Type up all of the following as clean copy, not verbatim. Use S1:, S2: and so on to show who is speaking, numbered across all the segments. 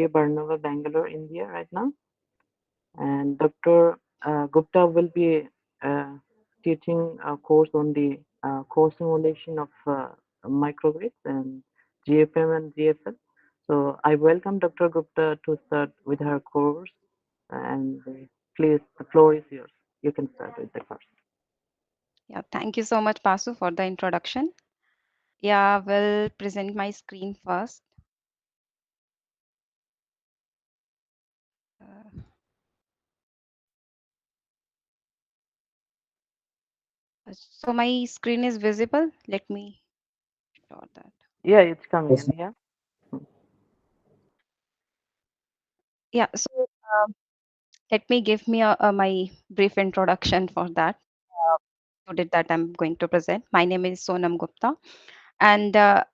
S1: Barnava, Bangalore, India, right now. And Dr. Gupta will be uh, teaching a course on the core simulation of microgrids and GFM and GFL. So I welcome Dr. Gupta to start with her course, and please, the floor is yours. You can start with the course.
S2: Yeah, thank you so much, Pasu, for the introduction. Yeah, we'll present my screen first. Uh, so my screen is visible. Let me show that.
S1: Yeah, it's coming in. Yeah.
S2: Yeah, so let me give me my brief introduction for that. Today that I'm going to present. My name is Sonam Gupta, and I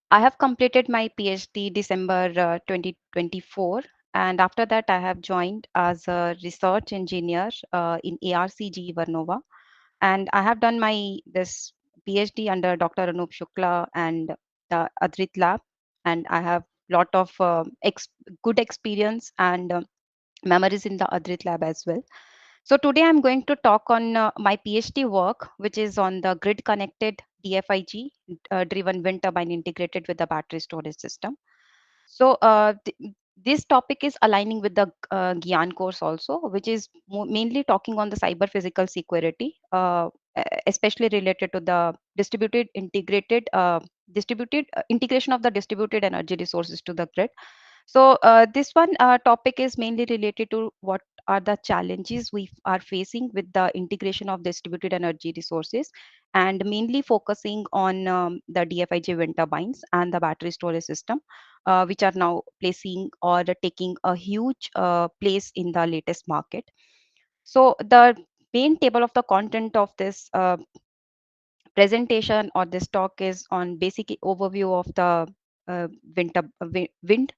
S2: have completed my PhD December 2024, and after that I have joined as a research engineer in ARCG Varnova, and I have done my this PhD under Dr. Anup Shukla and the Adrit Lab, and I have lot of good experience and memories in the Adrit Lab as well. So today I'm going to talk on my PhD work, which is on the grid connected DFIG driven wind turbine integrated with the battery storage system. So this topic is aligning with the Gyan course also, which is mainly talking on the cyber physical security, especially related to the distributed integration of the distributed energy resources to the grid. So this one topic is mainly related to what are the challenges we are facing with the integration of distributed energy resources, and mainly focusing on the DFIG wind turbines and the battery storage system, which are now placing or taking a huge place in the latest market. So the main table of the content of this presentation or this talk is on basic overview of the wind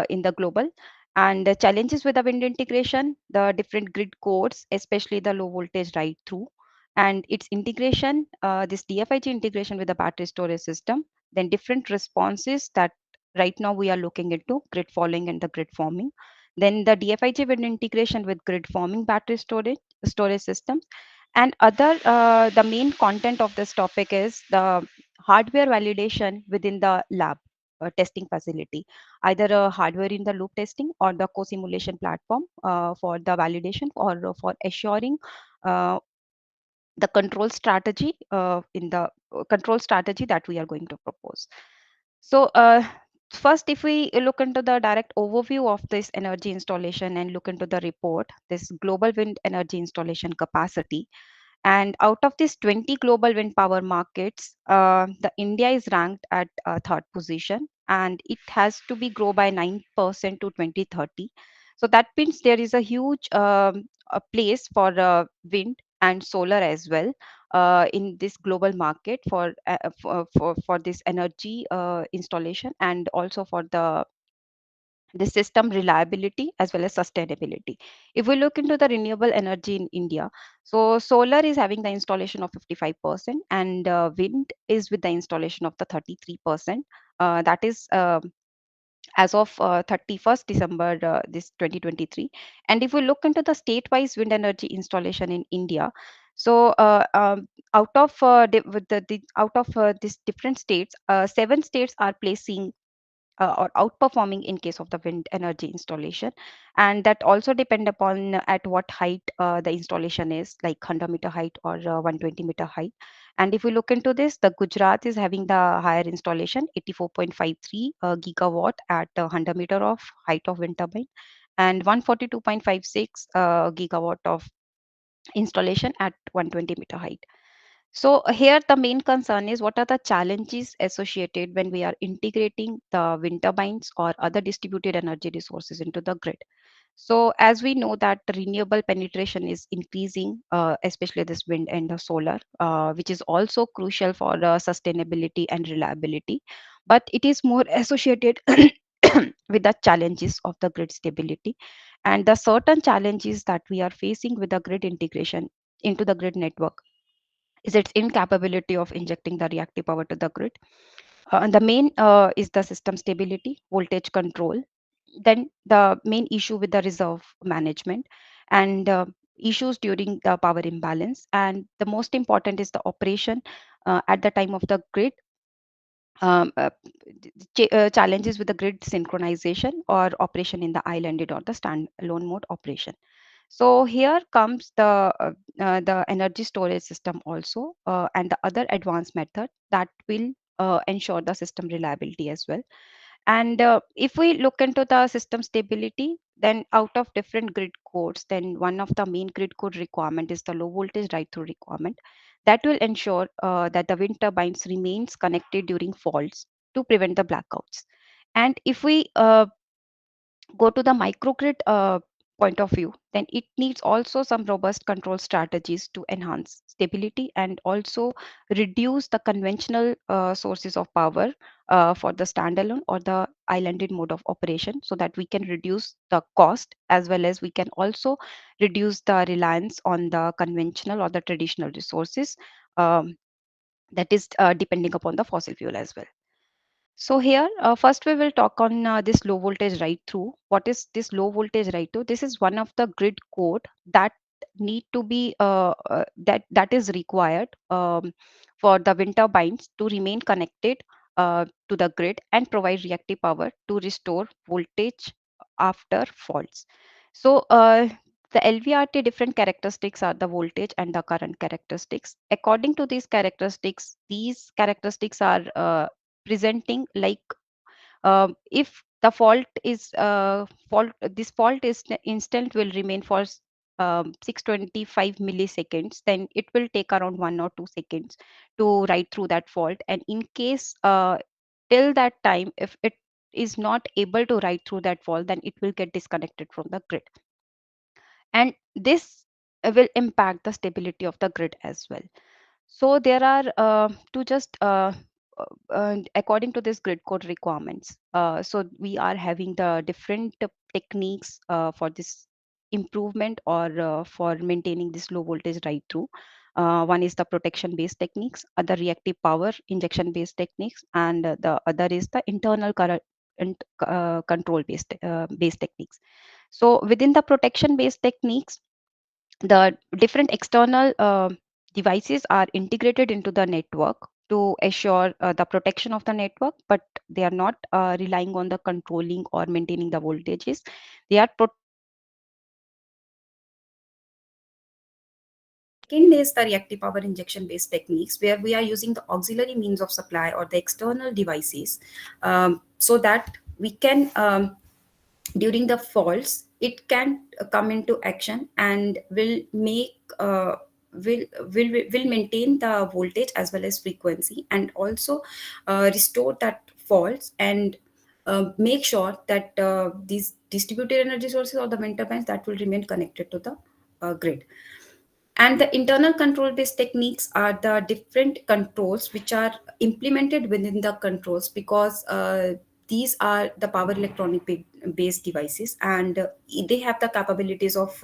S2: in the global, and the challenges with the wind integration, the different grid codes, especially the low voltage right through, and its integration, this DFIG integration with the battery storage system, then different responses that right now we are looking into grid following and the grid forming, then the DFIG wind integration with grid forming battery storage systems, and other the main content of this topic is the hardware validation within the lab testing facility, either a hardware in the loop testing or the co-simulation platform for the validation or for assuring uh, the control strategy in the control strategy that we are going to propose. So first, if we look into the direct overview of this energy installation and look into the report, this global wind energy installation capacity, and out of these 20 global wind power markets, the India is ranked at third position, and it has to be grow by 9% to 2030. So that means there is a huge a place for wind and solar as well in this global market for this energy installation, and also for the system reliability as well as sustainability. If we look into the renewable energy in India, so solar is having the installation of 55%, and wind is with the installation of the 33%. That is as of 31st December this 2023. And if we look into the state-wise wind energy installation in India, so out of out of these different states, 7 states are placing or outperforming in case of the wind energy installation, and that also depend upon at what height the installation is, like 100-meter height or 120-meter height. And if we look into this, the Gujarat is having the higher installation, 84.53 gigawatt at 100-meter of height of wind turbine, and 142.56 gigawatt of installation at 120-meter height. So here the main concern is what are the challenges associated when we are integrating the wind turbines or other distributed energy resources into the grid. So as we know that the renewable penetration is increasing, especially this wind and the solar, which is also crucial for sustainability and reliability, but it is more associated with the challenges of the grid stability, and the certain challenges that we are facing with the grid integration into the grid network is its incapability of injecting the reactive power to the grid. And the main is the system stability, voltage control, Then the main issue with the reserve management, and issues during the power imbalance, and the most important is the operation at the time of the grid, um, uh, challenges with the grid synchronization or operation in the islanded or the standalone mode operation. So here comes the energy storage system also, and the other advanced method that will ensure the system reliability as well. And if we look into the system stability, then out of different grid codes, then one of the main grid code requirement is the low voltage right through requirement that will ensure that the wind turbines remains connected during faults to prevent the blackouts. And if we go to the microgrid point of view, then it needs also some robust control strategies to enhance stability and also reduce the conventional sources of power for the standalone or the islanded mode of operation, so that we can reduce the cost as well as we can also reduce the reliance on the conventional or the traditional resources, um, that is depending upon the fossil fuel as well. So here, first we will talk on this low voltage right through. What is this low voltage right through? This is one of the grid code that need to be that is required for the wind turbines to remain connected to the grid and provide reactive power to restore voltage after faults. So the LVRT different characteristics are the voltage and the current characteristics. According to these characteristics are presenting like if the fault this fault is instant will remain for 625 milliseconds, then it will take around 1 or 2 seconds to ride through that fault. And in case till that time, if it is not able to ride through that fault, then it will get disconnected from the grid, and this will impact the stability of the grid as well. So there are to just according to this grid code requirements. So we are having the different techniques for this improvement or for maintaining this low voltage right through. One is the protection based techniques, other reactive power injection based techniques, and the other is the internal current control based techniques. So within the protection based techniques, the different external devices are integrated into the network to assure the protection of the network, but they are not relying on the controlling or maintaining the voltages. They are second is the reactive power injection based techniques, where we are using the auxiliary means of supply or the external devices, so that we can during the faults it can come into action and will make will will maintain the voltage as well as frequency, and also restore that faults, and make sure that these distributed energy sources or the wind turbines that will remain connected to the grid. And the internal control based techniques are the different controls which are implemented within the controls, because these are the power electronic based devices, and they have the capabilities of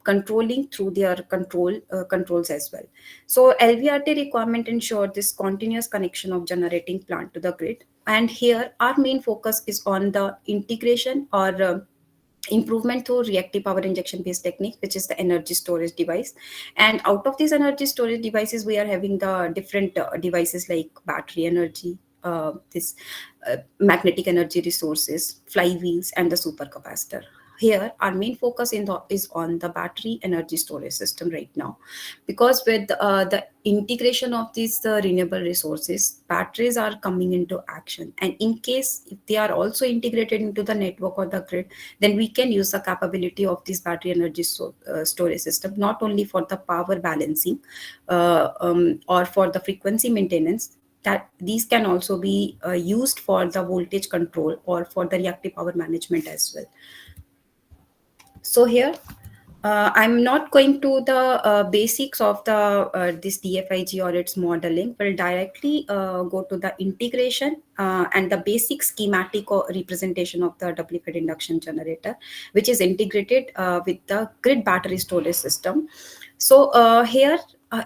S2: controlling through their controls as well. So LVRT requirement ensure this continuous connection of generating plant to the grid, and here our main focus is on the integration or improvement through reactive power injection based technique, which is the energy storage device. And out of these energy storage devices, we are having the different devices like battery energy, this magnetic energy resources, flywheels, and the supercapacitor. Here our main focus is on the battery energy storage system right now, because with the integration of these renewable resources, batteries are coming into action, and in case if they are also integrated into the network or the grid, then we can use the capability of this battery energy storage system not only for the power balancing or for the frequency maintenance, that these can also be used for the voltage control or for the reactive power management as well. So here I'm not going to the basics of the this DFIG or its modeling. We'll directly go to the integration and the basic schematic or representation of the double fed induction generator, which is integrated with the grid battery storage system. So here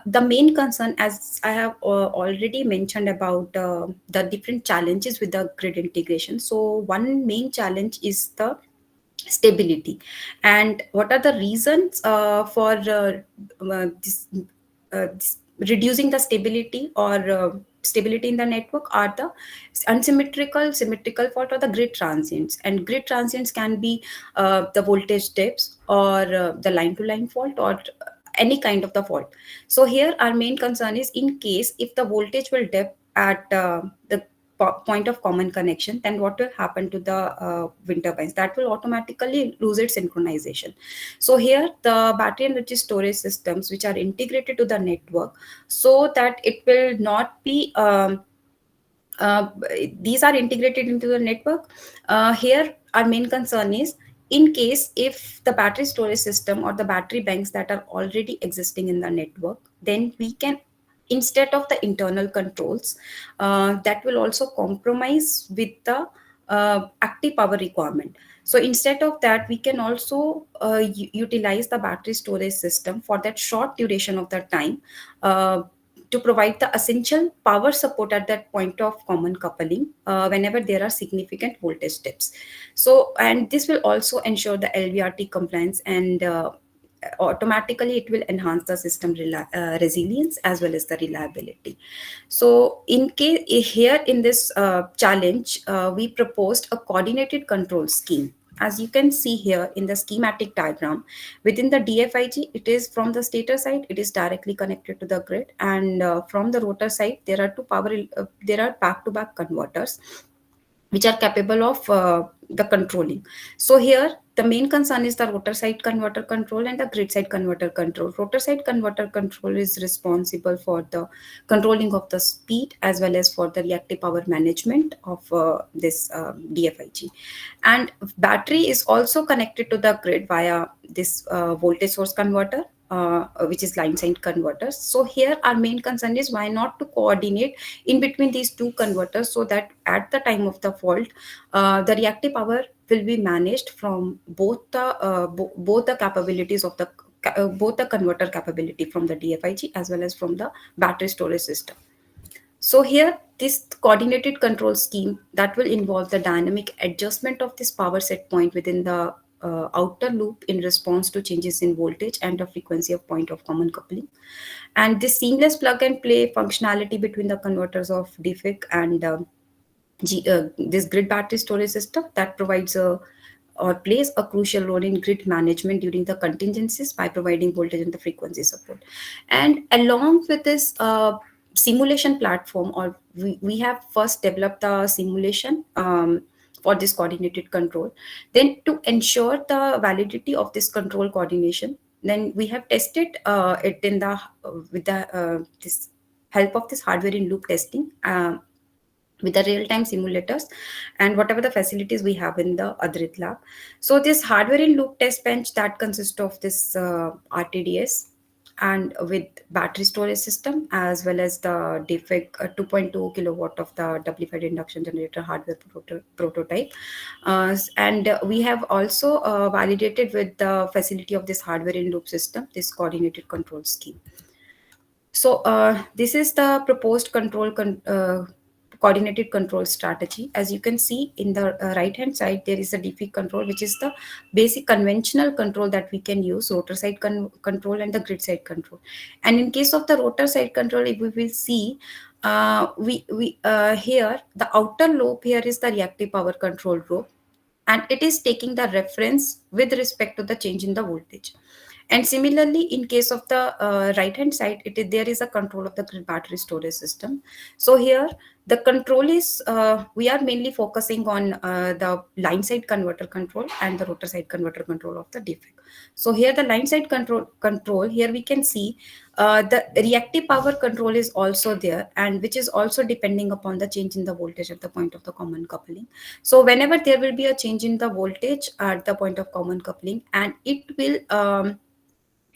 S3: the main concern, as I have already mentioned about the different challenges with the grid integration. So one main challenge is the stability. And what are the reasons for this reducing the stability or stability in the network are the unsymmetrical, symmetrical fault, or the grid transients. And grid transients can be the voltage dips, or the line to line fault, or any kind of the fault. So here our main concern is, in case if the voltage will dip at the point of common connection, then what will happen to the wind turbines? That will automatically lose its synchronization. So here the battery energy storage systems, which are integrated to the network, so that it will not be uh, these are integrated into the network. Here our main concern is, in case if the battery storage system or the battery banks that are already existing in the network, then we can, instead of the internal controls, that will also compromise with the active power requirement. So instead of that, we can also utilize the battery storage system for that short duration of the time, uh, to provide the essential power support at that point of common coupling whenever there are significant voltage dips. So, and this will also ensure the LVRT compliance, and automatically it will enhance the system resilience as well as the reliability. So in case here in this challenge, we proposed a coordinated control scheme. As you can see here in the schematic diagram, within the DFIG, it is from the stator side, it is directly connected to the grid, and from the rotor side, there are there are back-to-back converters which are capable of the controlling. So here the main concern is the rotor side converter control and the grid side converter control. Rotor side converter control is responsible for the controlling of the speed as well as for the reactive power management of this DFIG. And battery is also connected to the grid via this voltage source converter, which is line side converters. So here our main concern is, why not to coordinate in between these two converters, so that at the time of the fault, the reactive power will be managed from both the capabilities of the both the converter capability from the DFIG as well as from the battery storage system. So here, this coordinated control scheme that will involve the dynamic adjustment of this power set point within the outer loop in response to changes in voltage and the frequency of point of common coupling. And this seamless plug and play functionality between the converters of DFIC and this grid battery storage system, that provides a or plays a crucial role in grid management during the contingencies by providing voltage and the frequency support. And along with this simulation platform, or we have first developed the simulation for this coordinated control. Then to ensure the validity of this control coordination, then we have tested it in the with the this help of this hardware in loop testing, with the real-time simulators and whatever the facilities we have in the Adrit lab. So this hardware in loop test bench that consists of this RTDS and with battery storage system, as well as the DFIC 2.2 kilowatt of the double induction generator hardware prototype. And we have also validated with the facility of this hardware in loop system, this coordinated control scheme. So this is the proposed coordinated control strategy. As you can see in the right hand side, there is a DFIC control, which is the basic conventional control that we can use, rotor side control and the grid side control. And in case of the rotor side control, if we will see, we here the outer loop here is the reactive power control loop, and it is taking the reference with respect to the change in the voltage. And similarly, in case of the right hand side, there is a control of the grid battery storage system. So here the control is, we are mainly focusing on the line side converter control and the rotor side converter control of the DFIC. So here the line side control, here we can see the reactive power control is also there, and which is also depending upon the change in the voltage at the point of the common coupling. So whenever there will be a change in the voltage at the point of common coupling, and it will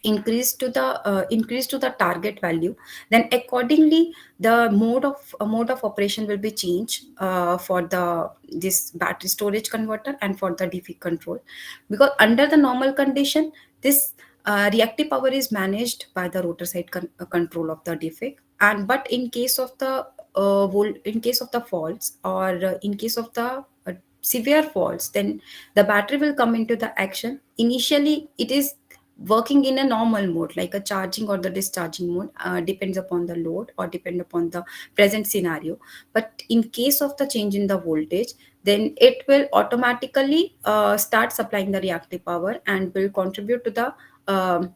S3: increase to the target value, then accordingly the mode of operation will be changed for the this battery storage converter and for the DFIC control. Because under the normal condition, this reactive power is managed by the rotor side control of the defect. And but in case of the in case of the faults, or in case of the severe faults, then the battery will come into the action. Initially it is working in a normal mode, like a charging or the discharging mode, depends upon the load or depend upon the present scenario. But in case of the change in the voltage, then it will automatically start supplying the reactive power and will contribute to the um,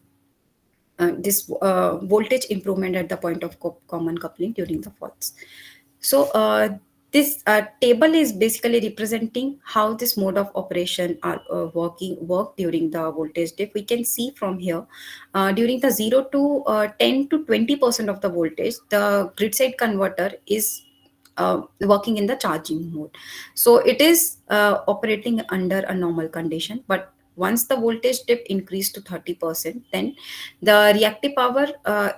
S3: this voltage improvement at the point of common coupling during the faults. So this table is basically representing how this mode of operation are work during the voltage dip. We can see from here, during the 0 to 10 to 20% of the voltage, the grid side converter is working in the charging mode. So it is operating under a normal condition. But once the voltage dip increased to 30%, then the reactive power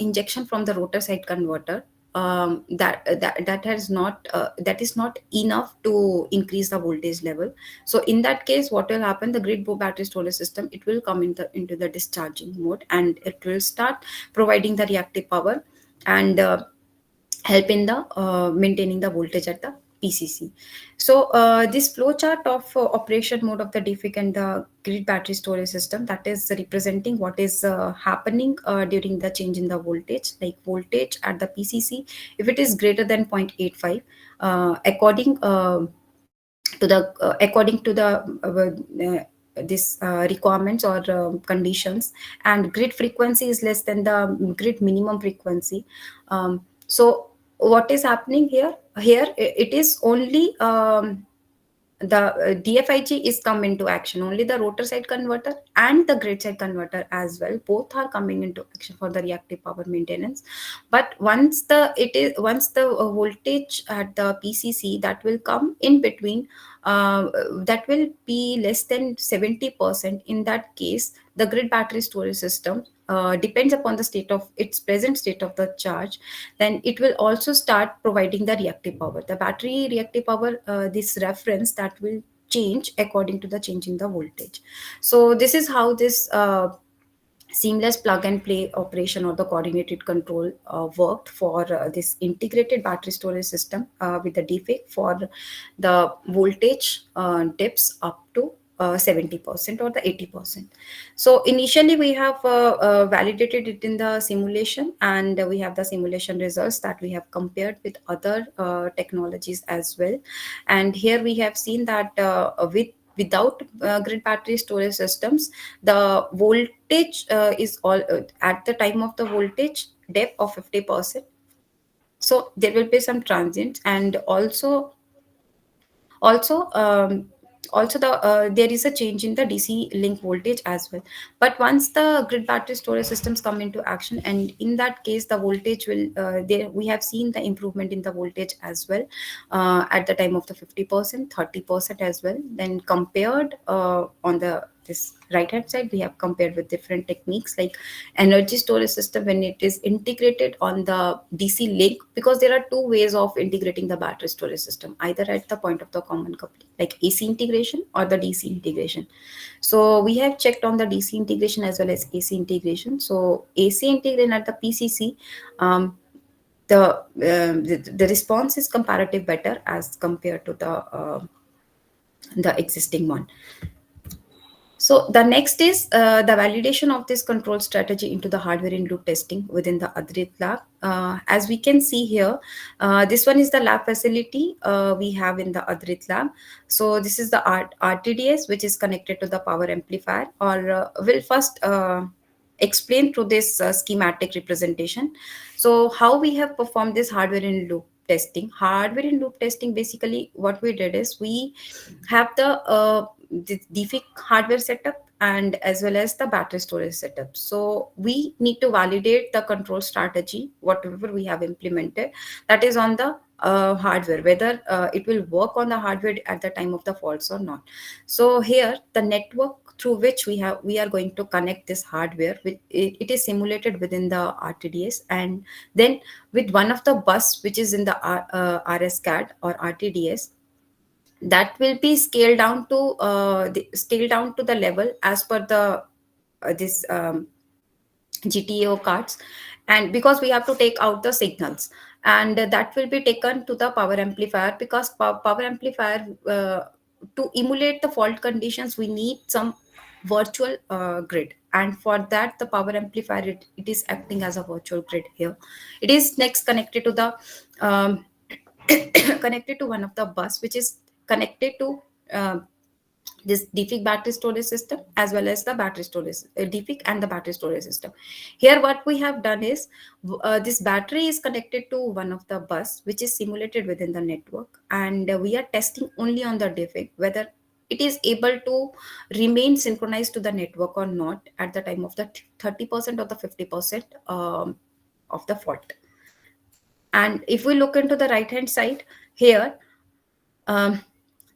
S3: injection from the rotor side converter, that is not enough to increase the voltage level. So in that case, what will happen, the grid battery storage system, it will come into the discharging mode, and it will start providing the reactive power and help in the maintaining the voltage at the PCC. So this flow chart of operation mode of the DFIC and the grid battery storage system, that is representing what is happening during the change in the voltage, like voltage at the PCC. If it is greater than 0.85, according to the this requirements or conditions, and grid frequency is less than the grid minimum frequency. So what is happening here? It is only the DFIG is come into action. Only the rotor side converter and the grid side converter as well, both are coming into action for the reactive power maintenance. But once the voltage at the PCC that will come in between, that will be less than 70%. In that case, the grid battery storage system depends upon the state of its present state of the charge, then it will also start providing the reactive power. The battery reactive power, this reference, that will change according to the change in the voltage. So this is how this seamless plug and play operation or the coordinated control worked for this integrated battery storage system with the DFIC for the voltage dips up to 70% or the 80%. So initially we have validated it in the simulation, and we have the simulation results that we have compared with other technologies as well. And here we have seen that without grid battery storage systems, the voltage is all at the time of the voltage dip of 50%. So there will be some transients, and also also there is a change in the DC link voltage as well. But once the grid battery storage systems come into action, and in that case the voltage will there we have seen the improvement in the voltage as well at the time of the 50%, 30% as well. Then compared on the this right hand side, we have compared with different techniques like energy storage system when it is integrated on the DC link, because there are two ways of integrating the battery storage system, either at the point of the common coupling, like AC integration or the DC integration. So we have checked on the DC integration as well as AC integration. So AC integration at the PCC, the response is comparative better as compared to the existing one. So the next is the validation of this control strategy into the hardware in loop testing within the Adrit lab. As we can see here, this one is the lab facility we have in the Adrit lab. So this is the RTDS, which is connected to the power amplifier, or we'll first explain through this schematic representation. So how we have performed this hardware in loop testing. Hardware in loop testing, basically what we did is we have the DFIC hardware setup and as well as the battery storage setup. So we need to validate the control strategy, whatever we have implemented, that is on the hardware, whether it will work on the hardware at the time of the faults or not. So here the network through which we are going to connect this hardware with, it is simulated within the RTDS, and then with one of the bus which is in the RSCAD or RTDS, that will be scaled down to the level as per the this GTO cards, and because we have to take out the signals, and that will be taken to the power amplifier, because power amplifier, to emulate the fault conditions, we need some virtual grid, and for that the power amplifier, it is acting as a virtual grid here. It is next connected to the um, connected to one of the bus, which is connected to this DFIC battery storage system, as well as the battery storage, DFIC and the battery storage system. Here what we have done is, this battery is connected to one of the bus which is simulated within the network, and we are testing only on the DFIC whether it is able to remain synchronized to the network or not at the time of the 30% or the 50% of the fault. And if we look into the right hand side here, um,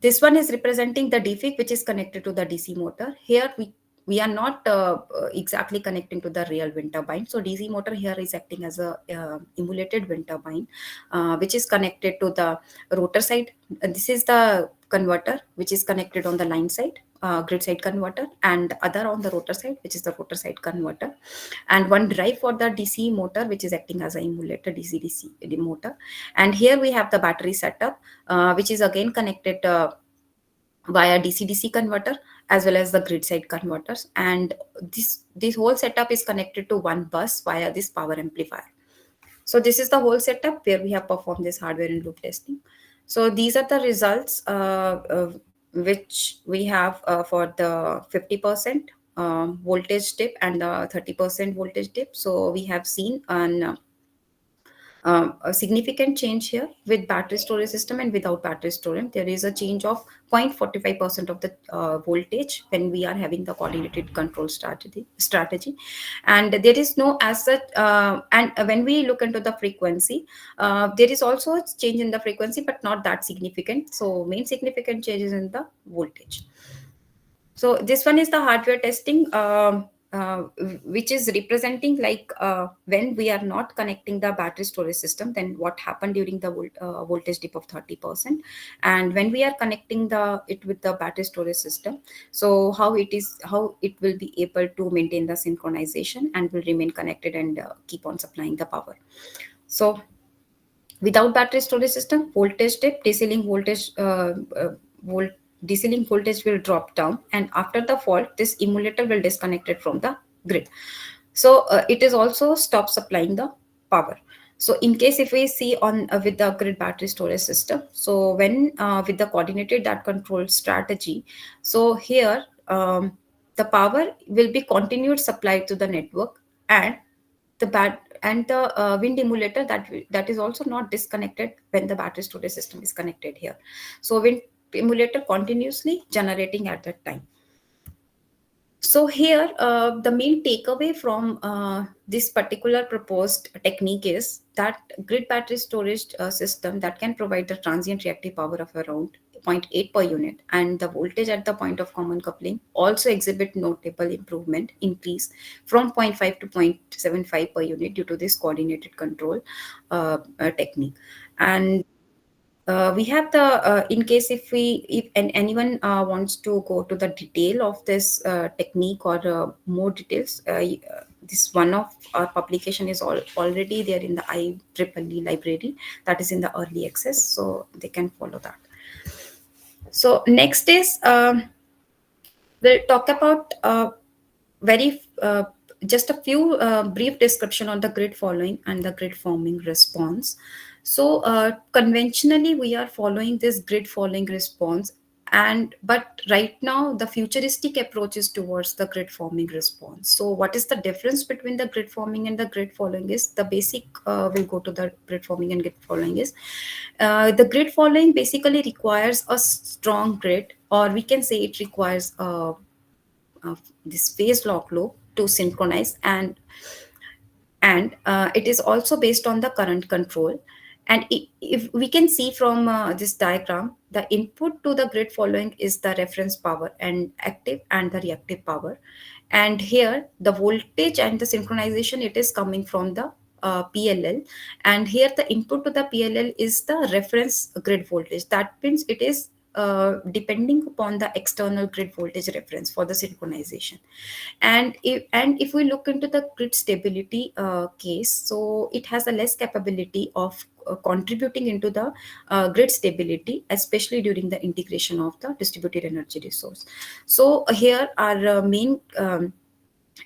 S3: this one is representing the DFIC, which is connected to the DC motor. Here we are not exactly connecting to the real wind turbine. So DC motor here is acting as a emulated wind turbine, which is connected to the rotor side. This is the converter which is connected on the line side, grid side converter, and other on the rotor side, which is the rotor side converter, and one drive for the DC motor, which is acting as an emulator DC motor. And here we have the battery setup, which is again connected via DC-DC converter, as well as the grid side converters, and this whole setup is connected to one bus via this power amplifier. So this is the whole setup where we have performed this hardware and loop testing. So these are the results which we have for the 50% voltage dip and the 30% voltage dip. So we have seen an a significant change here with battery storage system and without battery storage. There is a change of 0.45% of the voltage when we are having the coordinated control strategy, and there is no as such. And when we look into the frequency, there is also a change in the frequency, but not that significant. So main significant changes in the voltage. So this one is the hardware testing, uh, which is representing like when we are not connecting the battery storage system, then what happened during the voltage dip of 30%, and when we are connecting it with the battery storage system, so how it will be able to maintain the synchronization and will remain connected and keep on supplying the power. So without battery storage system, voltage dip, DC link voltage DC link voltage will drop down, and after the fault, this emulator will disconnect it from the grid. So it is also stop supplying the power. So in case if we see on with the grid battery storage system, so when with the coordinated that control strategy, so here the power will be continued supplied to the network, and the wind emulator that is also not disconnected when the battery storage system is connected here. So wind emulator continuously generating at that time. So here the main takeaway from this particular proposed technique is that grid battery storage system that can provide the transient reactive power of around 0.8 per unit, and the voltage at the point of common coupling also exhibit notable improvement increase from 0.5 to 0.75 per unit due to this coordinated control technique. And we have the in case if anyone wants to go to the detail of this technique or more details, this one of our publication is already there in the IEEE library, that is in the early access, so they can follow that. So next is we'll talk about just a few brief description on the grid following and the grid forming response. So conventionally we are following this grid following response, but right now the futuristic approach is towards the grid forming response. So what is the difference between the grid forming and the grid following is the basic, we'll go to the grid forming and grid following is the grid following basically requires a strong grid, or we can say it requires this phase lock loop to synchronize, and it is also based on the current control. And if we can see from this diagram, the input to the grid following is the reference power and active and the reactive power, and here the voltage and the synchronization, it is coming from the PLL, and here the input to the PLL is the reference grid voltage. That means it is depending upon the external grid voltage reference for the synchronization. And if we look into the grid stability case, so it has a less capability of contributing into the grid stability, especially during the integration of the distributed energy resource. So here our main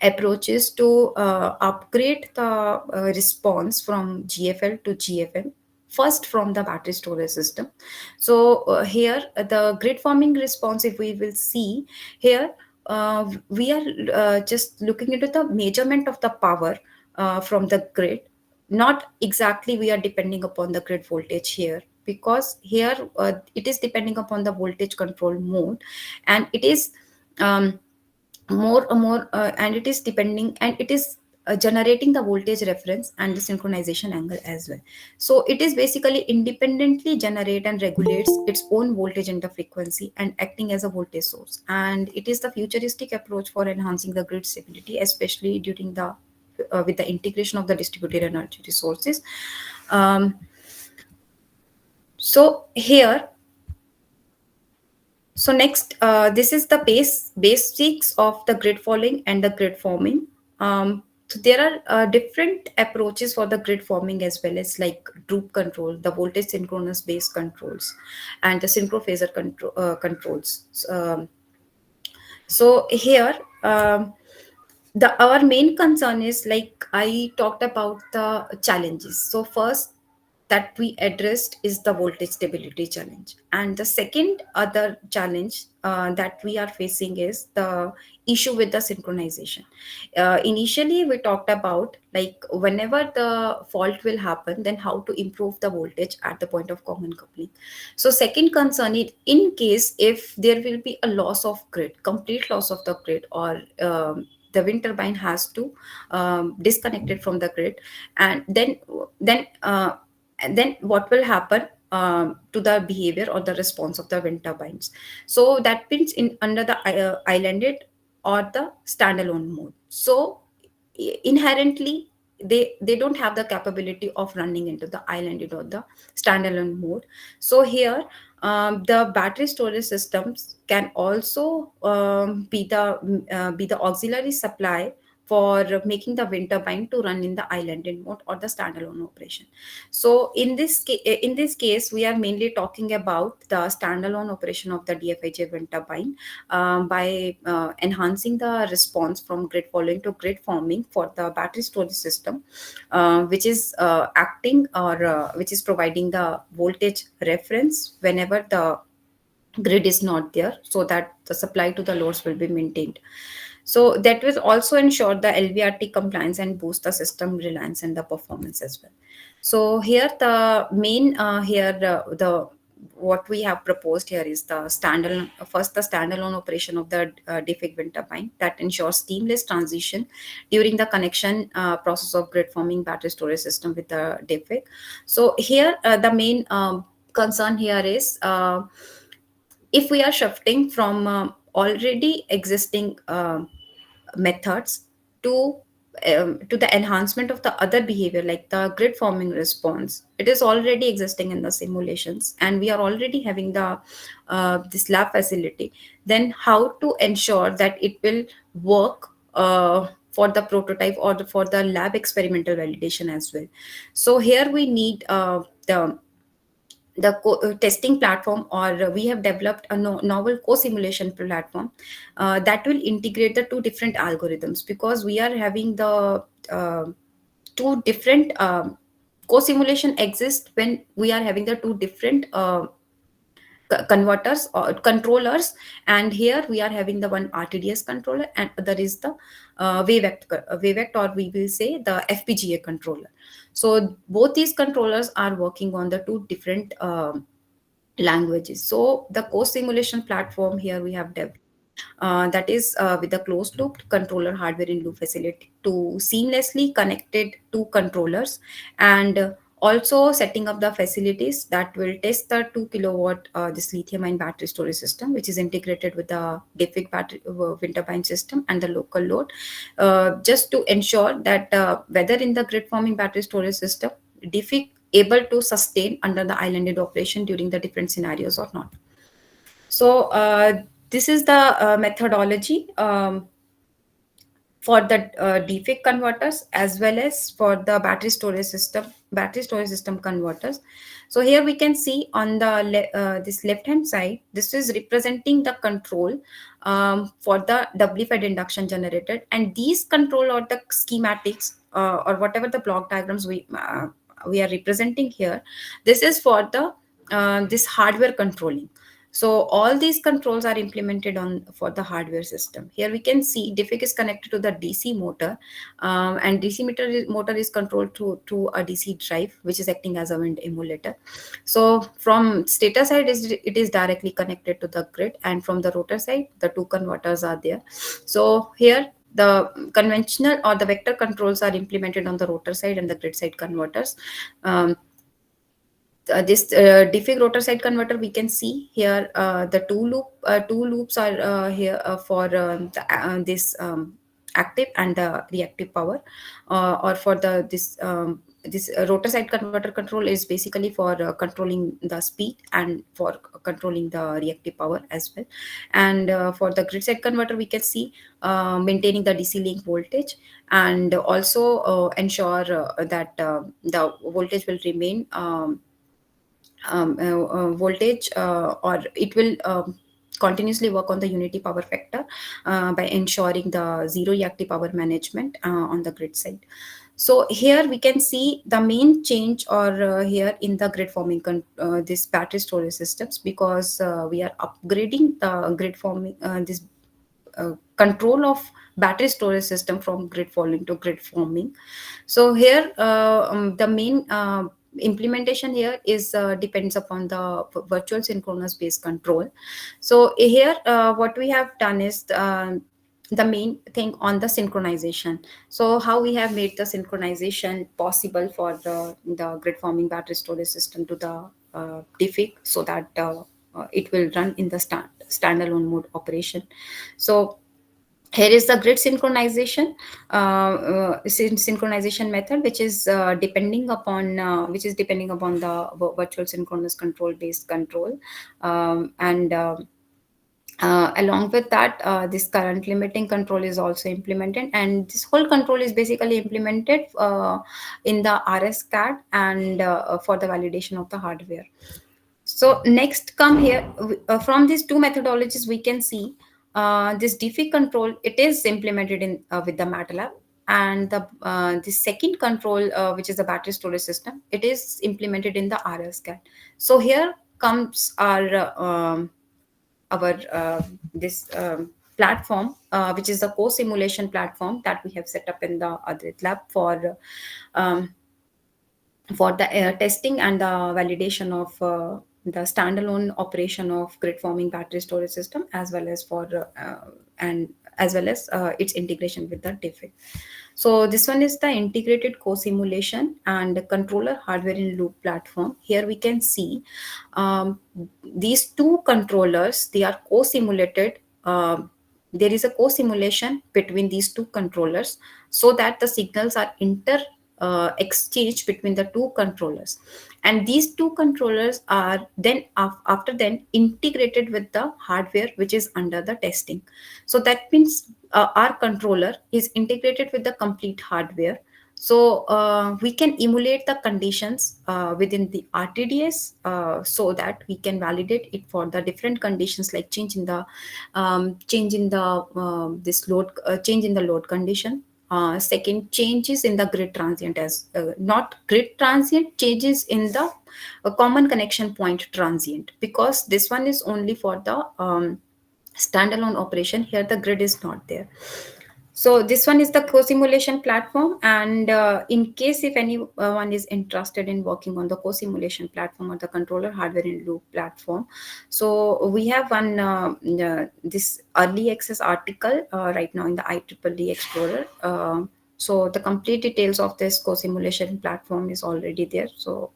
S3: approach is to upgrade the response from GFL to GFM, first from the battery storage system. So here the grid forming response, if we will see here, we are just looking into the measurement of the power from the grid. Not exactly we are depending upon the grid voltage here, because here it is depending upon the voltage control mode, and it is um, more and it is depending, and it is generating the voltage reference and the synchronization angle as well. So it is basically independently generate and regulates its own voltage and the frequency and acting as a voltage source, and it is the futuristic approach for enhancing the grid stability, especially during the with the integration of the distributed energy resources. um, so here, so next, this is the basics of the grid following and the grid forming. So there are different approaches for the grid forming, as well as like droop control, the voltage synchronous base controls, and the synchrophasor controls. So here, the our main concern is, like I talked about the challenges. So first that we addressed is the voltage stability challenge, and the second other challenge that we are facing is the issue with the synchronization. Initially we talked about, like, whenever the fault will happen, then how to improve the voltage at the point of common coupling. So second concern is, in case if there will be a loss of grid, complete loss of the grid, or the wind turbine has to disconnect it from the grid, and then what will happen to the behavior or the response of the wind turbines. So that means in under the islanded or the standalone mode. So inherently they don't have the capability of running into the islanded or the standalone mode. So here, the battery storage systems can also be the auxiliary supply for making the wind turbine to run in the islanded mode or the standalone operation. So in this case, we are mainly talking about the standalone operation of the DFIJ wind turbine, by enhancing the response from grid following to grid forming for the battery storage system, which is acting, or which is providing the voltage reference whenever the grid is not there, so that the supply to the loads will be maintained. So that will also ensure the LVRT compliance and boost the system reliance and the performance as well. So here the main the what we have proposed here is the standalone operation of the DFIG wind turbine that ensures seamless transition during the connection process of grid forming battery storage system with the DFIG. So here the main concern here is, if we are shifting from already existing methods to the enhancement of the other behavior, like the grid forming response, it is already existing in the simulations, and we are already having the this lab facility. Then how to ensure that it will work for the prototype or for the lab experimental validation as well. So here we need the testing platform, or we have developed a novel co-simulation platform that will integrate the two different algorithms, because we are having the two different co-simulation exist when we are having the two different converters or controllers, and here we are having the one RTDS controller, and other is the wavect, or we will say the FPGA controller. So both these controllers are working on the two different languages. So the core simulation platform here we have developed, that is with the closed loop controller hardware in loop facility to seamlessly connected two controllers, and also setting up the facilities that will test the 2 kilowatt this lithium ion battery storage system, which is integrated with the DFIG battery wind turbine system and the local load, just to ensure that whether in the grid forming battery storage system, DFIG able to sustain under the islanded operation during the different scenarios or not. So this is the methodology for the DFIC converters as well as for the battery storage system converters. So here we can see on the this left hand side, this is representing the control for the W-fed induction generator, and these control or the schematics or whatever the block diagrams we are representing here, this is for the this hardware controlling. So all these controls are implemented on for the hardware system. Here we can see DFIC is connected to the DC motor, and DC motor is controlled to a DC drive, which is acting as a wind emulator. So from stator side, it is directly connected to the grid, and from the rotor side, the two converters are there. So here the conventional or the vector controls are implemented on the rotor side and the grid side converters. This DFIC rotor side converter, we can see here the two loops are here for this active and the reactive power, or for the this rotor side converter control is basically for controlling the speed and for controlling the reactive power as well. And for the grid side converter, we can see maintaining the DC link voltage, and also ensure that the voltage will remain voltage, or it will continuously work on the unity power factor by ensuring the zero reactive power management on the grid side. So here we can see the main change or here in the grid forming this battery storage systems, because we are upgrading the grid forming this control of battery storage system from grid following to grid forming. So here the main implementation here is depends upon the virtual synchronous based control. So here what we have done is the main thing on the synchronization. So how we have made the synchronization possible for the grid forming battery storage system to the DFIC, so that it will run in the standalone mode operation. So here is the grid synchronization synchronization method, which is depending upon the virtual synchronous control based control, and along with that, this current limiting control is also implemented, and this whole control is basically implemented in the RS-CAD and for the validation of the hardware. So next come here, from these two methodologies, we can see this DFIC control, it is implemented in with the MATLAB, and the second control, which is the battery storage system, it is implemented in the RS-CAD. So here comes our this platform, which is the co-simulation platform that we have set up in the Adrit lab um, for the testing and the validation of the standalone operation of grid forming battery storage system, as well as for and as well as its integration with the DFIC. So this one is the integrated co-simulation and controller hardware in loop platform. Here we can see these two controllers, they are co-simulated. There is a co-simulation between these two controllers, so that the signals are exchange between the two controllers, and these two controllers are then after then integrated with the hardware which is under the testing. So that means our controller is integrated with the complete hardware, so we can emulate the conditions within the RTDS, so that we can validate it for the different conditions, like change in the this load change in the load condition. Second, changes in the grid transient, as not grid transient, changes in the common connection point transient, because this one is only for the standalone operation. Here the grid is not there. So this one is the co-simulation platform, and in case if anyone is interested in working on the co-simulation platform or the controller hardware in loop platform, so we have one this early access article right now in the IEEE Explorer. So the complete details of this co-simulation platform is already there, so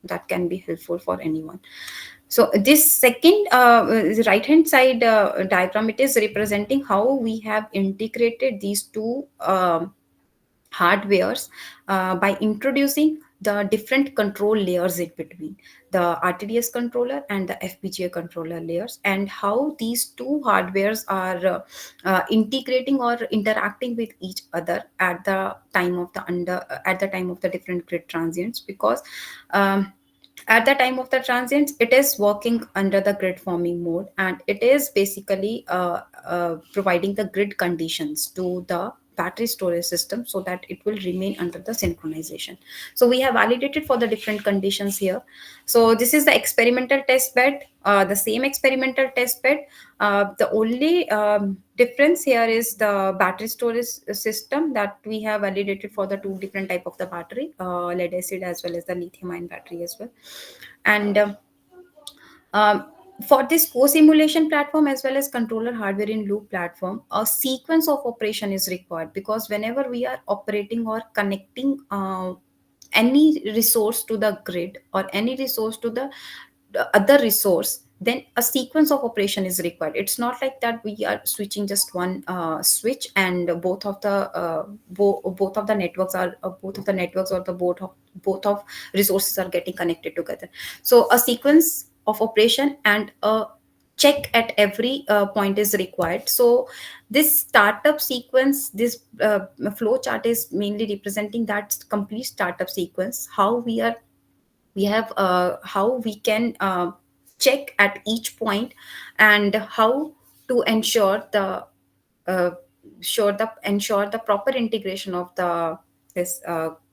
S3: that can be helpful for anyone. So this second right hand side diagram, it is representing how we have integrated these two hardwares by introducing the different control layers in between, the RTDS controller and the FPGA controller layers, and how these two hardwares are integrating or interacting with each other at the time of the at the time of the different grid transients. Because um, at the time of the transients, it is working under the grid forming mode, and it is basically providing the grid conditions to the battery storage system so that it will remain under the synchronization. So we have validated for the different conditions here. So this is the experimental test bed, the same experimental test bed. The only difference here is the battery storage system that we have validated for the two different type of the battery, lead acid as well as the lithium ion battery as well. And um, for this co-simulation platform as well as controller hardware in loop platform, a sequence of operation is required, because whenever we are operating or connecting any resource to the grid or any resource to the other resource, then a sequence of operation is required. It's not like that we are switching just one switch and both of the networks are both of the networks or the both of resources are getting connected together. So a sequence of operation and a check at every point is required. So this startup sequence, this flow chart is mainly representing that complete startup sequence, how we have how we can check at each point, and how to uh, ensure the proper integration of the this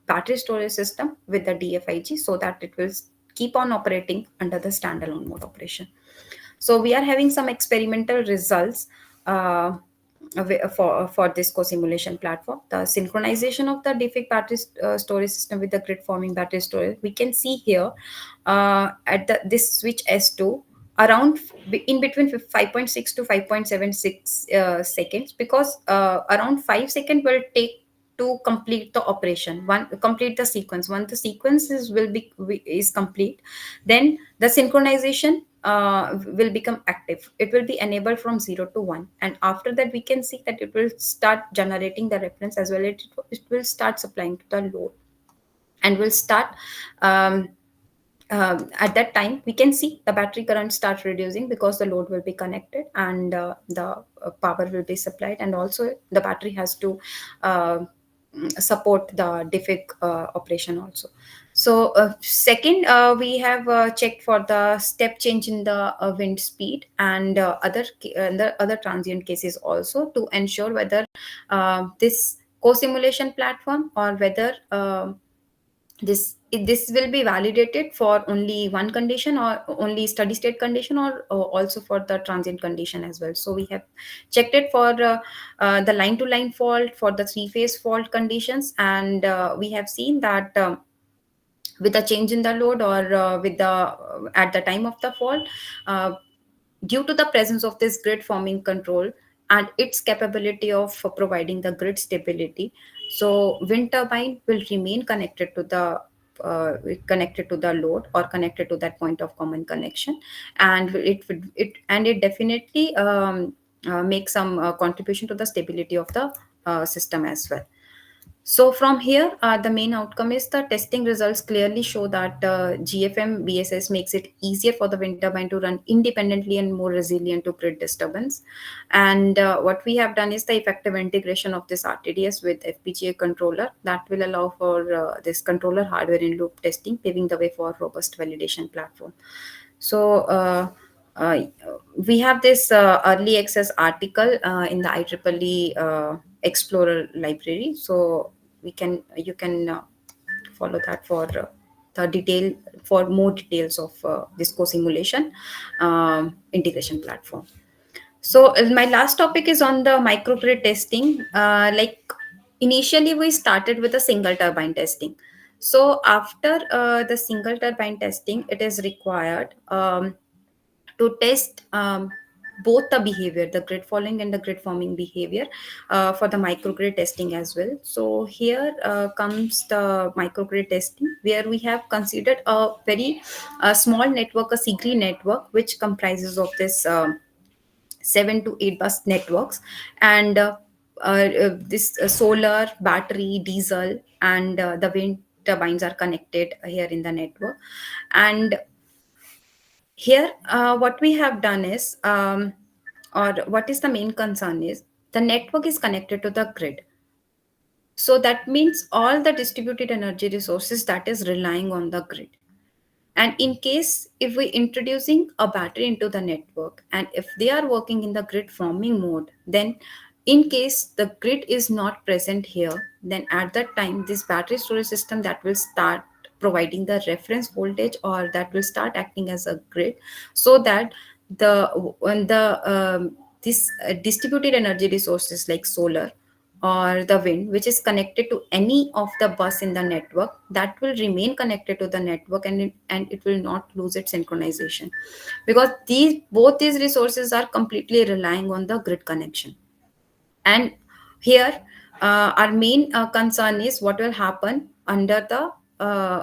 S3: battery storage system with the DFIG, so that it will keep on operating under the standalone mode operation. So we are having some experimental results uh, for this co-simulation platform. The synchronization of the DFIG battery storage system with the grid forming battery storage, we can see here at this switch S2 around in between 5.6 to 5.76 seconds, because around 5 seconds will take to complete the operation, one complete the sequence. Once the sequence is complete, then the synchronization will become active. It will be enabled from 0 to 1, and after that we can see that it will start generating the reference as well. It will start supplying to the load and will start um, at that time we can see the battery current start reducing, because the load will be connected and the power will be supplied, and also the battery has to uh, support the DFIG operation also. So second, we have checked for the step change in the wind speed and the other transient cases also, to ensure whether this co-simulation platform or whether this will be validated for only one condition or only steady state condition, or also for the transient condition as well. So we have checked it for the line to line fault, for the three phase fault conditions, and we have seen that with the change in the load or with the at the time of the fault, uh, due to the presence of this grid forming control and its capability of providing the grid stability, so wind turbine will remain uh, connected to the load or connected to that point of common connection, and it definitely makes some contribution to the stability of the system as well. So from here, the main outcome is the testing results clearly show that GFM BSS makes it easier for the wind turbine to run independently and more resilient to grid disturbance. And what we have done is the effective integration of this RTDS with FPGA controller that will allow for this controller hardware in loop testing, paving the way for robust validation platform. So uh, we have this early access article in the IEEE Explorer library. So you can follow that for the detail for more details of this co-simulation integration platform. So my last topic is on the microgrid testing. Like initially we started with a single turbine testing. So after the single turbine testing, it is required to test both the behavior, the grid following and the grid forming behavior, for the microgrid testing as well. So here comes the microgrid testing, where we have considered a very small network, a CGRI network, which comprises of this 7 to 8 bus networks, and this solar, battery, diesel, and the wind turbines are connected here in the network. And here, what we have done is, or what is the main concern is, the network is connected to the grid. So that means all the distributed energy resources that is relying on the grid. And in case if we introducing a battery into the network, and if they are working in the grid forming mode, then in case the grid is not present here, then at that time this battery storage system that will start providing the reference voltage, or that will start acting as a grid, so that the when the this distributed energy resources like solar or the wind, which is connected to any of the bus in the network, that will remain connected to the network, and it will not lose its synchronization, because these both these resources are completely relying on the grid connection. And here, our main concern is what will happen under the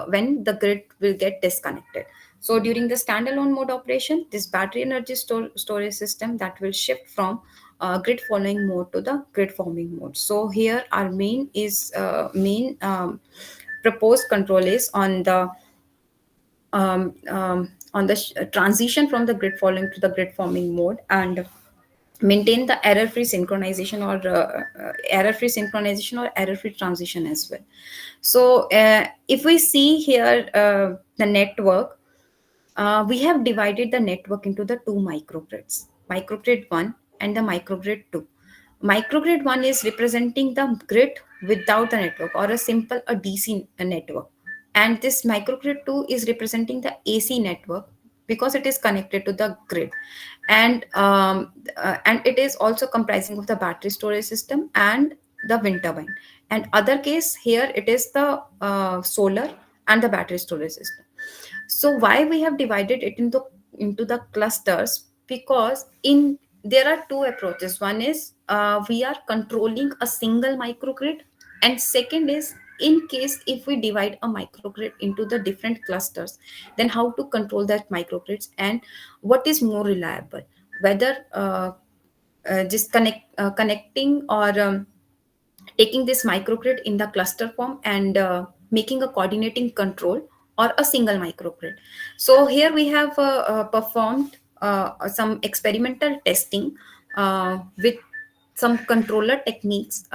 S3: when the grid will get disconnected. So during the standalone mode operation, this battery energy storage system that will shift from grid following mode to the grid forming mode. So here our main proposed control is on the transition from the grid following to the grid forming mode, and maintain the error-free synchronization, or error-free synchronization or error-free transition as well. So if we see here the network, we have divided the network into the two microgrids, microgrid 1 and the microgrid 2. Microgrid 1 is representing the grid without the network, or a simple a DC network, and this microgrid 2 is representing the AC network, because it is connected to the grid. And it is also comprising of the battery storage system and the wind turbine. And other case here, it is the solar and the battery storage system. So why we have divided it into the clusters? Because in there are two approaches. One is we are controlling a single microgrid, and second is, in case if we divide a microgrid into the different clusters, then how to control that microgrids, and what is more reliable, whether just connecting, or taking this microgrid in the cluster form, and making a coordinating control, or a single microgrid. So here we have performed some experimental testing with some controller techniques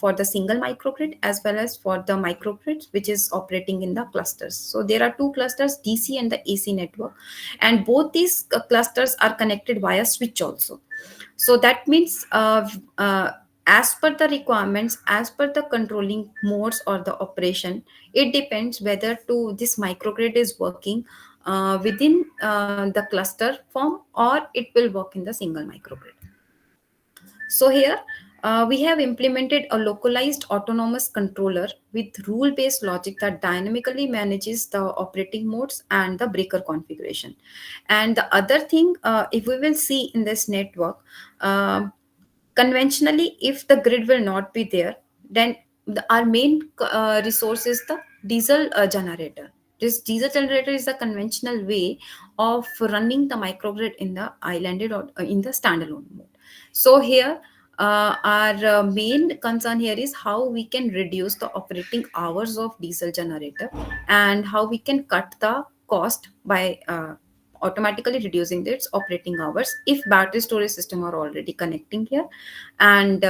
S3: for the single microgrid, as well as for the microgrid which is operating in the clusters. So there are two clusters, DC and the AC network, and both these clusters are connected via switch also. So that means as per the requirements, as per the controlling modes or the operation, it depends whether to this microgrid is working within the cluster form, or it will work in the single microgrid. So here we have implemented a localized autonomous controller with rule-based logic that dynamically manages the operating modes and the breaker configuration. And the other thing, if we will see in this network, conventionally, if the grid will not be there, then our main resource is the diesel generator. This diesel generator is the conventional way of running the microgrid in the islanded or in the standalone mode. So here, our main concern here is how we can reduce the operating hours of diesel generator, and how we can cut the cost by automatically reducing its operating hours if battery storage system are already connecting here. And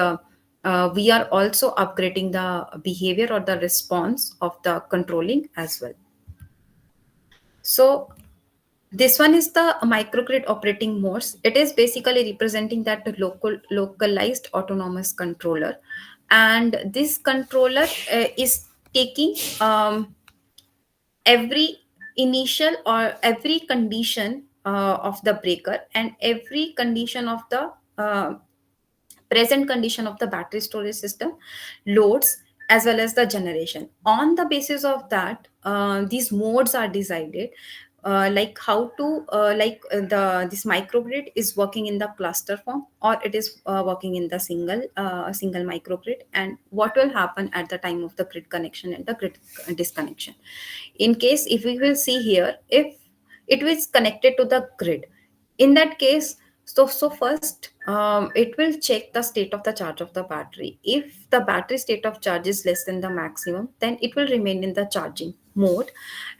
S3: we are also upgrading the behavior or the response of the controlling as well. So this one is the microgrid operating modes. It is basically representing that localized autonomous controller, and this controller is taking every initial or every condition of the breaker, and every condition of the present condition of the battery storage system, loads, as well as the generation. On the basis of that, these modes are decided, like how to the this microgrid is working in the cluster form, or it is working in the single microgrid, and what will happen at the time of the grid connection and the grid disconnection. In case if we will see here, if it is connected to the grid, in that case, so first it will check the state of the charge of the battery. If the battery state of charge is less than the maximum, then it will remain in the charging mode,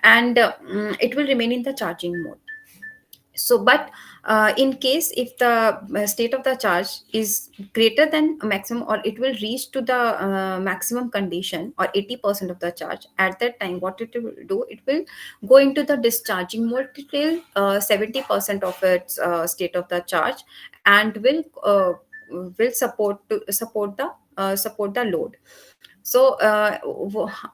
S3: and it will remain in the charging mode. So but in case if the state of the charge is greater than a maximum, or it will reach to the maximum condition or 80% of the charge, at that time what it will do, it will go into the discharging mode till 70% of its state of the charge, and will support the load. So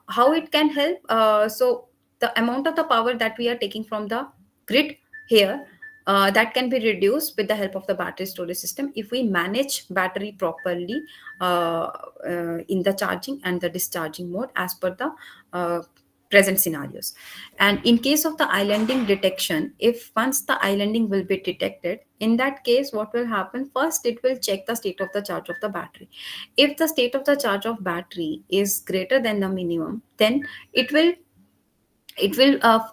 S3: how it can help? So the amount of the power that we are taking from the grid here, that can be reduced with the help of the battery storage system if we manage battery properly in the charging and the discharging mode as per the present scenarios. And in case of the islanding detection, if once the islanding will be detected, in that case what will happen, first it will check the state of the charge of the battery. If the state of the charge of battery is greater than the minimum, then it will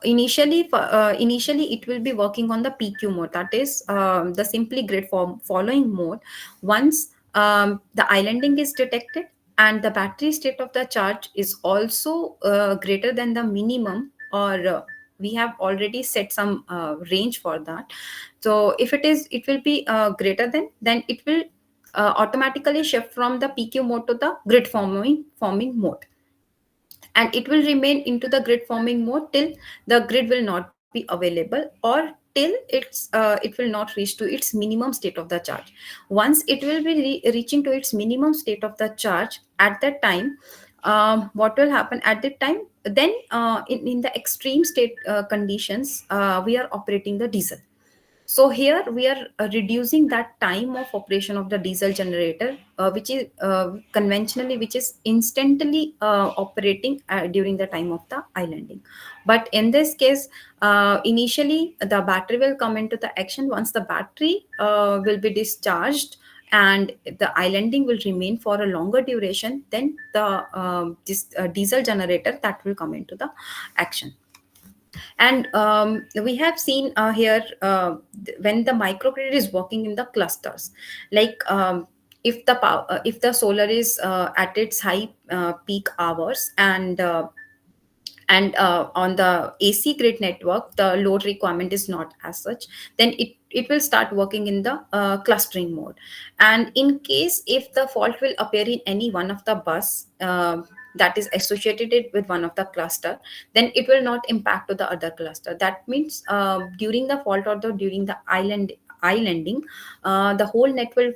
S3: initially it will be working on the PQ mode, that is the simply grid form following mode. Once the islanding is detected and the battery state of the charge is also greater than the minimum, or we have already set some range for that. So if it will be greater than, then it will automatically shift from the PQ mode to the grid forming mode, and it will remain into the grid forming mode till the grid will not be available, or till it will not reach to its minimum state of the charge. Once it will be reaching to its minimum state of the charge, at that time what will happen at that time, then in the extreme state conditions, we are operating the diesel. So here we are reducing that time of operation of the diesel generator, which is conventionally, which is instantly operating during the time of the islanding. But in this case, initially the battery will come into the action. Once the battery will be discharged and the islanding will remain for a longer duration, then the diesel generator that will come into the action. And we have seen here when the microgrid is working in the clusters, like if the solar is at its high peak hours, and on the AC grid network, the load requirement is not as such, then it will start working in the clustering mode. And in case if the fault will appear in any one of the bus that is associated with one of the cluster, then it will not impact to the other cluster. That means during the fault or during the islanding, the whole network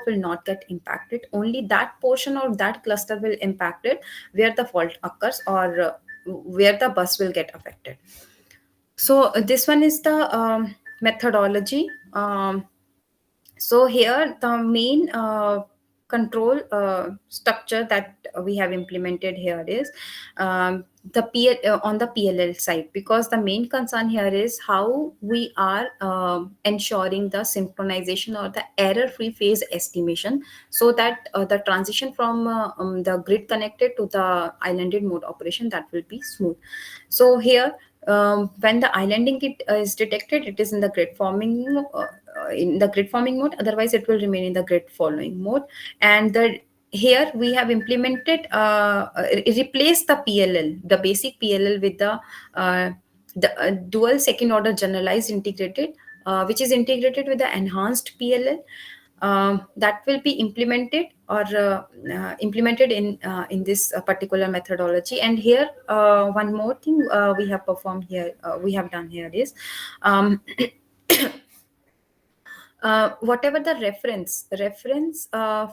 S3: will not get impacted. Only that portion of that cluster will impacted where the fault occurs, or where the bus will get affected. So this one is the methodology. So here the main control structure that we have implemented here is on the PLL side, because the main concern here is how we are ensuring the synchronization or the error-free phase estimation, so that the transition from the grid connected to the islanded mode operation, that will be smooth. So here when the islanding is detected, it is in the grid forming mode. Otherwise it will remain in the grid following mode. And here we have implemented replaced the PLL, the basic PLL, with the dual second order generalized integrated, which is integrated with the enhanced PLL. That will be implemented or implemented in this particular methodology. And here one more thing we have performed here, we have done here is whatever the reference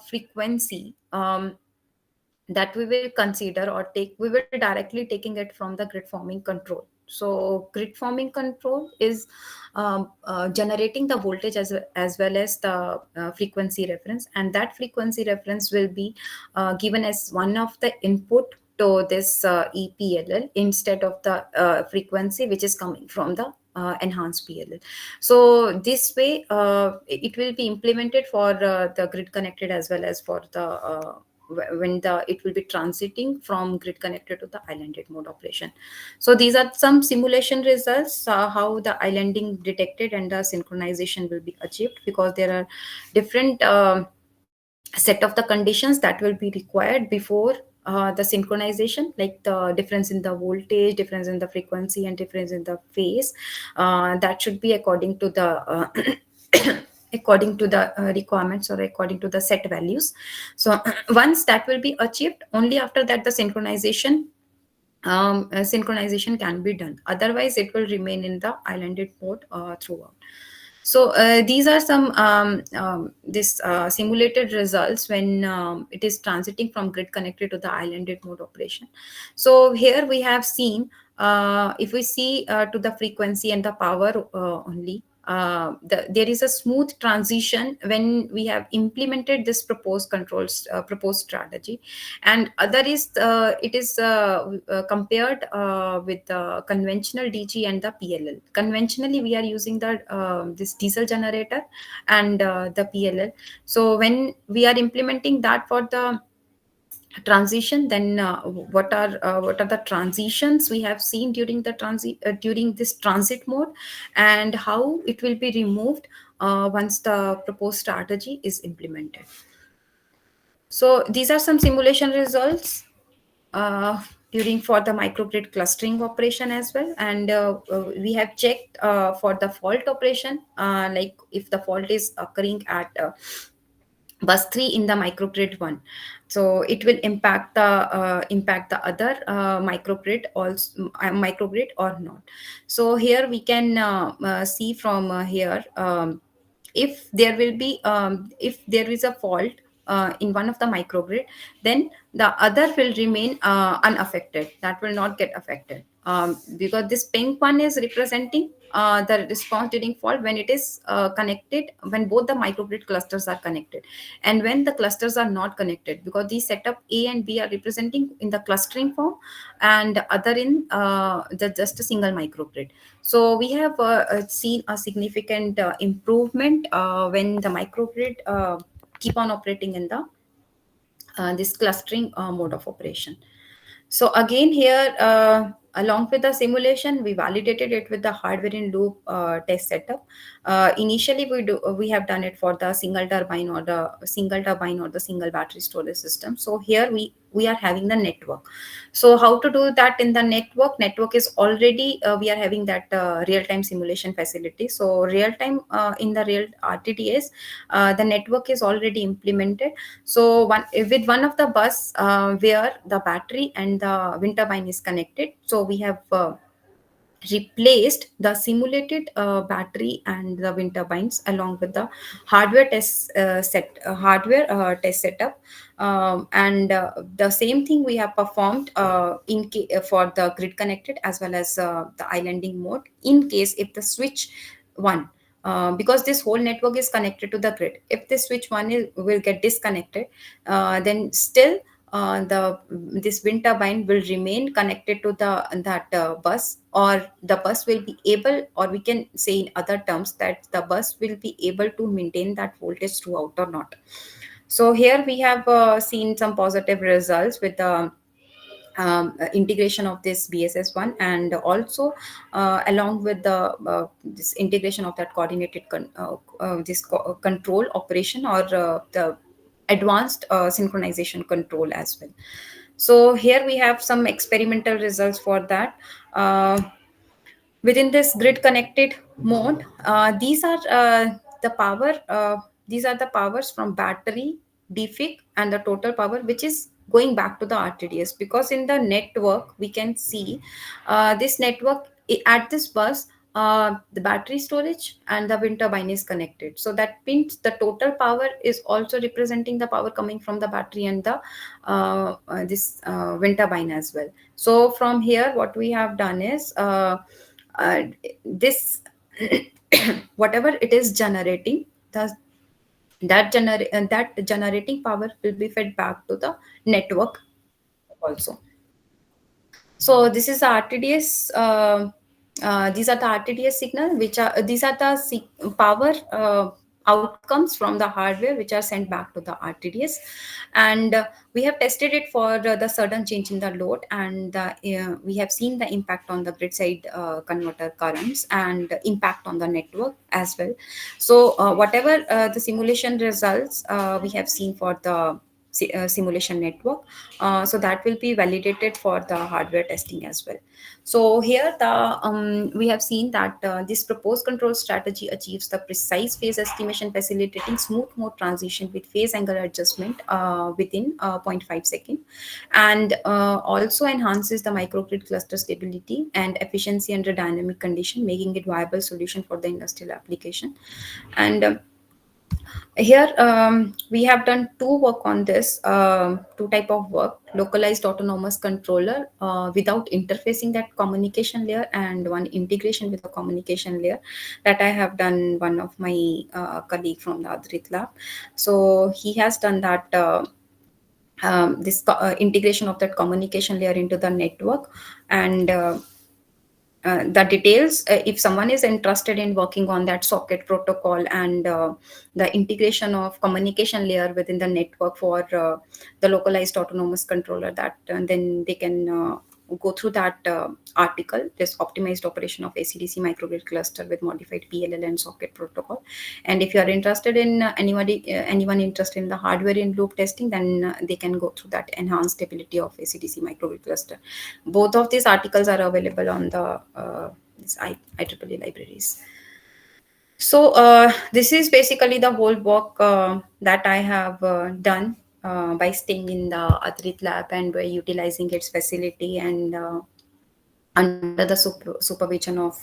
S3: frequency that we will consider or take, we will directly taking it from the grid forming control. So grid forming control is generating the voltage as well as the frequency reference, and that frequency reference will be given as one of the input to this EPLL, instead of the frequency which is coming from the enhanced PLL. So this way it will be implemented for the grid connected as well as for the when it will be transiting from grid connected to the islanded mode operation. So these are some simulation results, how the islanding detected and the synchronization will be achieved, because there are different set of the conditions that will be required before the synchronization, like the difference in the voltage, difference in the frequency, and difference in the phase. That should be according to the according to the requirements, or according to the set values. So once that will be achieved, only after that the synchronization can be done. Otherwise it will remain in the islanded mode throughout. So these are some this simulated results when it is transiting from grid connected to the islanded mode operation. So here we have seen, if we see to the frequency and the power only, there is a smooth transition when we have implemented this proposed strategy. And other is it is compared with the conventional DG and the PLL. Conventionally we are using the this diesel generator and the PLL. So when we are implementing that for the transition, then what are the transitions we have seen during the during this transit mode, and how it will be removed once the proposed strategy is implemented. So these are some simulation results during for the microgrid clustering operation as well. And we have checked for the fault operation, like if the fault is occurring at bus 3 in the microgrid 1, so it will impact the other microgrid also, microgrid or not. So here we can see from here, if there will be if there is a fault in one of the microgrid, then the other will remain unaffected, that will not get affected, because this pink one is representing the response during fault when it is connected, when both the microgrid clusters are connected, and when the clusters are not connected, because the setup A and B are representing in the clustering form, and other in the just a single microgrid. So we have seen a significant improvement when the microgrid keep on operating in the this clustering mode of operation. So again here, along with the simulation, we validated it with the hardware in loop test setup. Initially, we have done it for the single turbine or the single battery storage system. So here we are having the network. So how to do that in the network? Network is already we are having that real time simulation facility. So real time in the real RTDS, the network is already implemented. So with one of the bus where the battery and the wind turbine is connected, so we have replaced the simulated battery and the wind turbines along with the hardware test setup, and the same thing we have performed for the grid connected as well as the islanding mode, in case if the switch one, because this whole network is connected to the grid, if the switch one will get disconnected, then still this wind turbine will remain connected to that bus, or the bus will be able, or we can say in other terms that the bus will be able to maintain that voltage throughout or not. So here we have seen some positive results with the integration of this BSS1, and also along with the this integration of that coordinated control operation, or the advanced synchronization control as well. So here we have some experimental results for that. Within this grid connected mode, these are the powers from battery, DFIC, and the total power which is going back to the RTDS, because in the network we can see this network at this bus, the battery storage and the wind turbine is connected. So that means the total power is also representing the power coming from the battery and the this wind turbine as well. So from here what we have done is this whatever it is generating, that generating power will be fed back to the network also. So this is the RTDS. These are the RTDS signal, which are these are the power outcomes from the hardware which are sent back to the RTDS. And we have tested it for the sudden change in the load, and we have seen the impact on the grid side converter currents and impact on the network as well. So whatever the simulation results we have seen for the simulation network, so that will be validated for the hardware testing as well. So here we have seen that this proposed control strategy achieves the precise phase estimation, facilitating smooth mode transition with phase angle adjustment within 0.5 second, and also enhances the microgrid cluster stability and efficiency under dynamic condition, making it viable solution for the industrial application. And here we have done two work on this, two type of work: localized autonomous controller without interfacing that communication layer, and one integration with the communication layer, that I have done one of my colleague from the Adrit lab. So he has done that integration of that communication layer into the network. And the details, if someone is interested in working on that socket protocol and the integration of communication layer within the network for the localized autonomous controller, that then they can go through that article, this optimized operation of ACDC microgrid cluster with modified PLL and socket protocol. And if you are interested in anyone interested in the hardware in loop testing, then they can go through that enhanced stability of ACDC microgrid cluster. Both of these articles are available on the IEEE libraries. So this is basically the whole work that I have done by staying in the Adrit lab and by utilizing its facility, and under the supervision of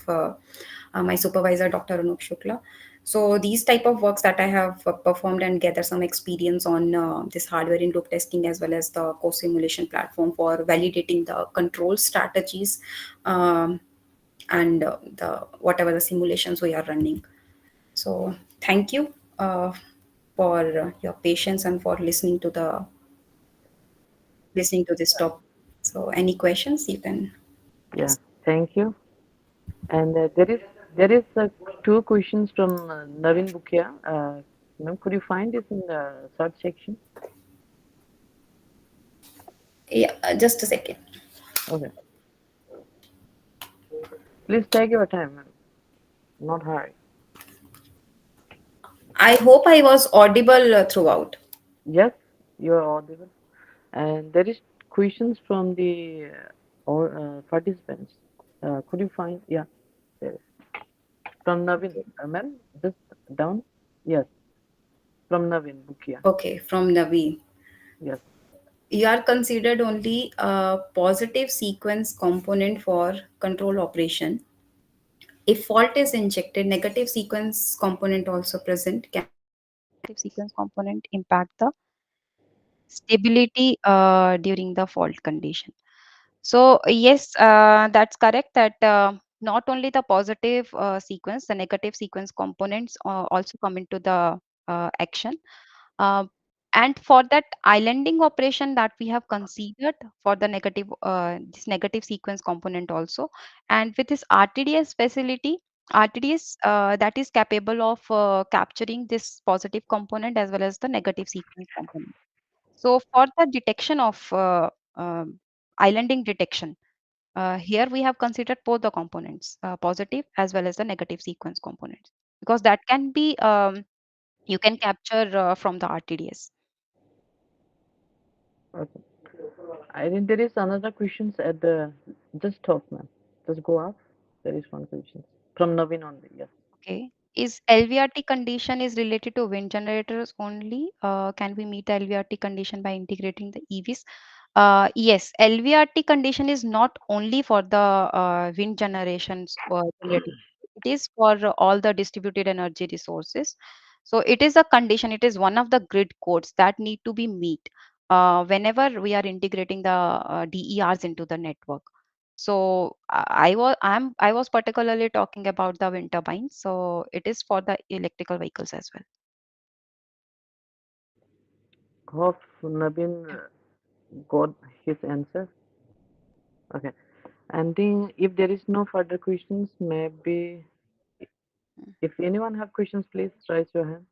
S3: my supervisor, Dr. Anup Shukla. So these type of works that I have performed and gather some experience on this hardware in loop testing, as well as the co-simulation platform for validating the control strategies, and the whatever the simulations we are running. So thank you for your patience and for listening to this topic. So any questions you can
S1: Yeah,
S3: ask.
S1: thank you. And there is two questions from Navin Bukia. Ma'am, could you find this in the search section?
S3: Yeah, just a second.
S1: Okay. Please take your time, ma'am. Not hurry.
S3: I hope I was audible throughout.
S1: Yes, you are audible. And there is questions from the or participants. Could you find? Yeah, there is. From Navin. Ma'am, just down. Yes, from Navin Bukia.
S3: Okay, from Naveen.
S1: Yes.
S3: You are considered only a positive sequence component for control operation. If fault is injected, negative sequence component also present. Can
S2: Negative sequence component impact the stability during the fault condition. So yes, that's correct. That not only the positive sequence, the negative sequence components also come into the action. Uh, and for that islanding operation that we have considered for the negative this negative sequence component also, and with this RTDS facility, RTDS that is capable of capturing this positive component as well as the negative sequence component. So for the detection of islanding detection, here we have considered both the components, positive as well as the negative sequence components, because that can be you can capture from the RTDS.
S1: Okay. I think there is another questions at the just top, ma'am. Just go up. There is one question from Navin only. Yes.
S2: Okay. Is LVRT condition is related to wind generators only? Can we meet the LVRT condition by integrating the EVs? Yes, LVRT condition is not only for the wind generations related. It is for all the distributed energy resources. So it is a condition. It is one of the grid codes that need to be met whenever we are integrating the DERs into the network. So I was particularly talking about the wind turbines. So it is for the electrical vehicles as well.
S1: Hope Navin got his answer. Okay. And then if there is no further questions, maybe If anyone have questions, please raise your hand.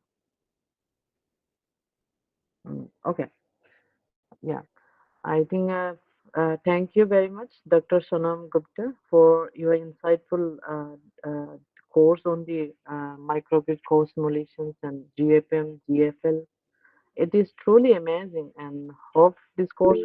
S1: Okay. Yeah. I think thank you very much, Dr. Sonam Gupta, for your insightful course on the microgrid core simulations and GFM, GFL. It is truly amazing, and hope this course will